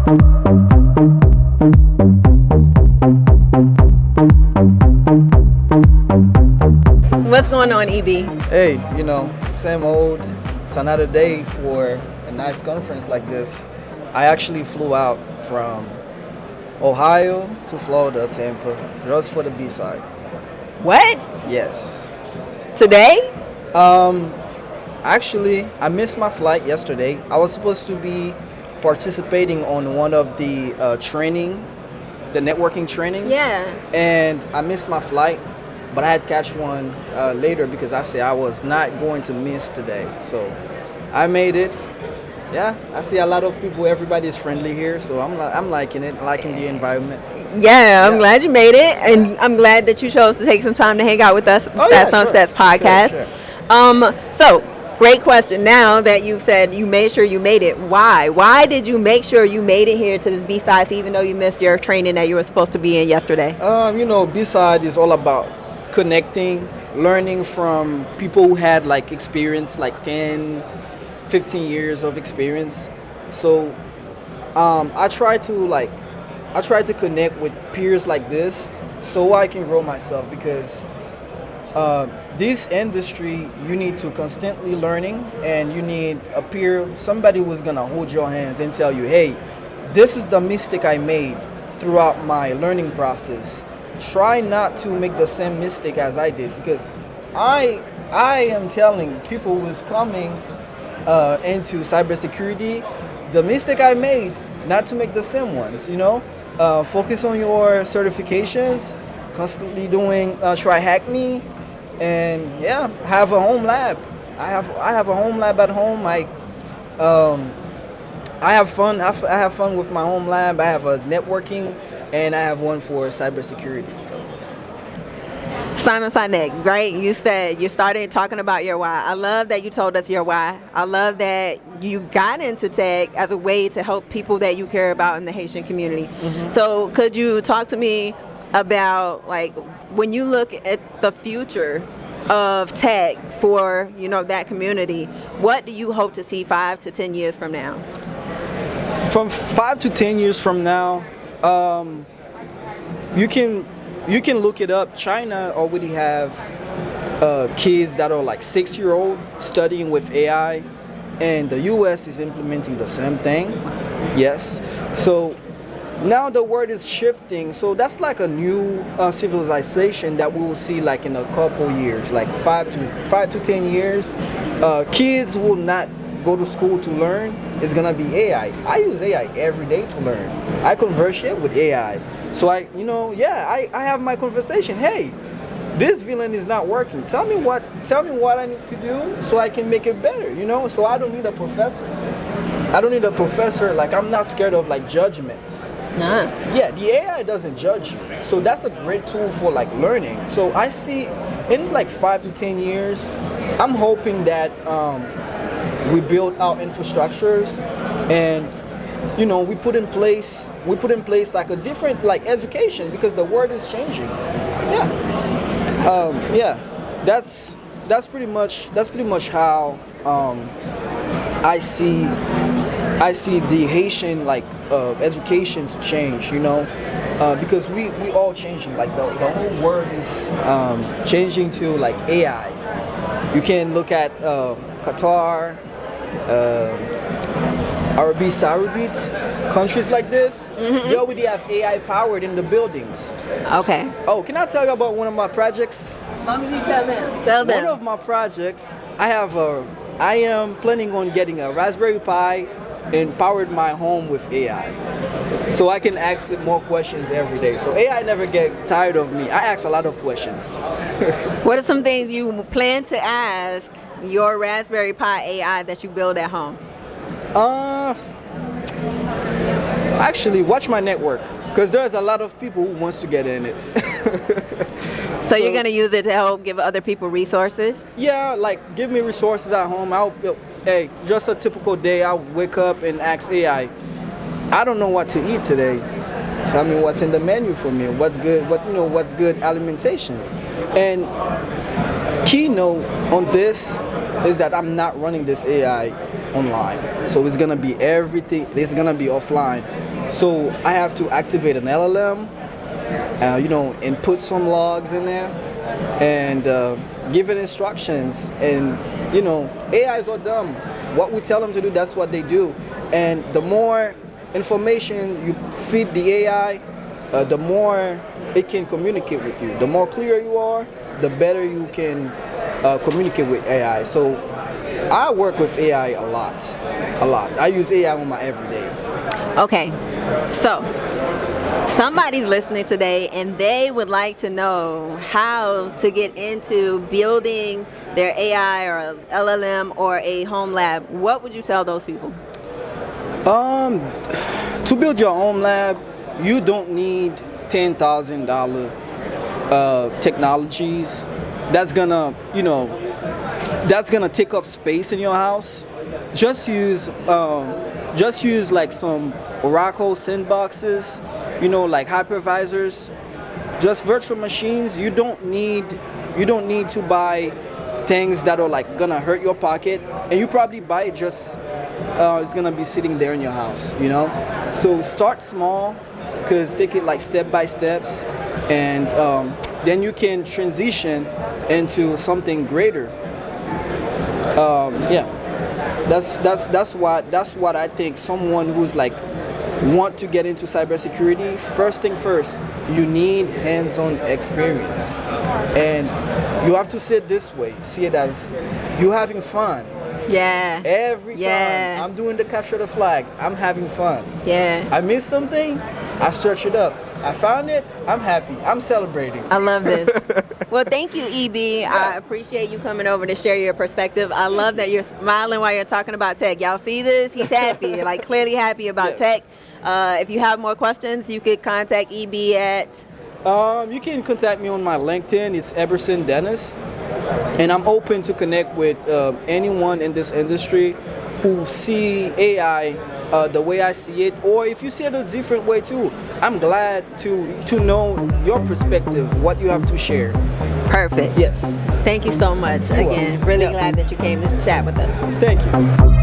What's going on, EB? Hey, same old. It's another day for a nice conference like this. I actually flew out from Ohio to Florida, Tampa, just for the B-side. What? Yes. Today? Actually, I missed my flight yesterday. I was supposed to be participating on one of the the networking trainings. Yeah. And I missed my flight, but I had to catch one later because I said I was not going to miss today. So I made it. Yeah, I see a lot of people. Everybody is friendly here, so I'm liking it. Liking the environment. Yeah, I'm glad you made it, and I'm glad that you chose to take some time to hang out with us. Stats on Stats podcast. Sure. So great question. Now that you've said you made sure you made it, why? Why did you make sure you made it here to this B-Sides even though you missed your training that you were supposed to be in yesterday? B-side is all about connecting, learning from people who had like experience, like 10, 15 years of experience. So I try to connect with peers like this so I can grow myself, because this industry, you need to constantly learning, and you need a peer, somebody who's gonna hold your hands and tell you, hey, this is the mistake I made throughout my learning process. Try not to make the same mistake as I did, because I am telling people who's coming into cybersecurity, the mistake I made, not to make the same ones. Focus on your certifications, constantly doing try hack me, and have a home lab. I have a home lab at home. I have fun. I have fun with my home lab. I have a networking, and I have one for cybersecurity. So. Simon Sinek, right? You said you started talking about your why. I love that you told us your why. I love that you got into tech as a way to help people that you care about in the Haitian community. Mm-hmm. So could you talk to me about, like, when you look at the future of tech for, that community, what do you hope to see 5 to 10 years from now? From 5 to 10 years from now, you can look it up. China already have kids that are like 6-year-old studying with AI, and the US is implementing the same thing. Yes. So now the world is shifting. So that's like a new civilization that we will see like in a couple years, like 5 to 10 years. Kids will not go to school to learn. It's gonna be AI. I use AI every day to learn. I conversate with AI. So I have my conversation. Hey, this villain is not working. Tell me what I need to do so I can make it better. So I don't need a professor. Like, I'm not scared of like judgments. Nah. Yeah, the AI doesn't judge you. So that's a great tool for like learning. So I see in like 5 to 10 years, I'm hoping that we build our infrastructures, and we put in place like a different like education, because the world is changing. That's pretty much how I see the Haitian like education to change, because we all changing, like the whole world is changing to like AI. You can look at Qatar, Arabi Saudi, countries like this. Mm-hmm. They already have AI powered in the buildings. Okay. Oh, can I tell you about one of my projects? As long as you tell them. One of my projects, I am planning on getting a Raspberry Pi and powered my home with AI, so I can ask it more questions every day. So AI never get tired of me. I ask a lot of questions. What are some things you plan to ask your Raspberry Pi AI that you build at home? Actually, watch my network, because there's a lot of people who wants to get in it. So you're gonna use it to help give other people resources? Yeah, like give me resources at home. Hey, just a typical day, I'll wake up and ask AI, I don't know what to eat today. Tell me what's in the menu for me. What's good alimentation. And keynote on this is that I'm not running this AI online. So it's gonna be everything. It's gonna be offline. So I have to activate an LLM, and put some logs in there, and give it instructions. And AIs are dumb. What we tell them to do, that's what they do. And the more information you feed the AI, the more it can communicate with you. The more clear you are, the better you can communicate with AI. So I work with AI a lot. I use AI on my everyday. Okay, so somebody's listening today and they would like to know how to get into building their AI or LLM or a home lab. What would you tell those people? To build your home lab, you don't need $10,000 technologies. That's gonna take up space in your house. Just use like some Oracle sandboxes, like hypervisors, just virtual machines. You don't need to buy things that are like gonna hurt your pocket, and you probably buy it just it's gonna be sitting there in your house. So start small, because take it like step by steps, and then you can transition into something greater. That's what I think. Someone who's like want to get into cybersecurity, first thing first, you need hands-on experience, and you have to see it this way. See it as you having fun. Yeah. Every time I'm doing the capture the flag, I'm having fun. Yeah. I missed something, I search it up. I found it, I'm happy. I'm celebrating. I love this. Well, thank you, EB. I appreciate you coming over to share your perspective. I love that you're smiling while you're talking about tech. Y'all see this? He's happy, like clearly happy about tech. If you have more questions, you could contact EB at... You can contact me on my LinkedIn. It's Eberson Dennis. And I'm open to connect with anyone in this industry who see AI the way I see it, or if you see it a different way too. I'm glad to know your perspective, what you have to share. Perfect. Yes. Thank you so much. Again, really glad that you came to chat with us. Thank you.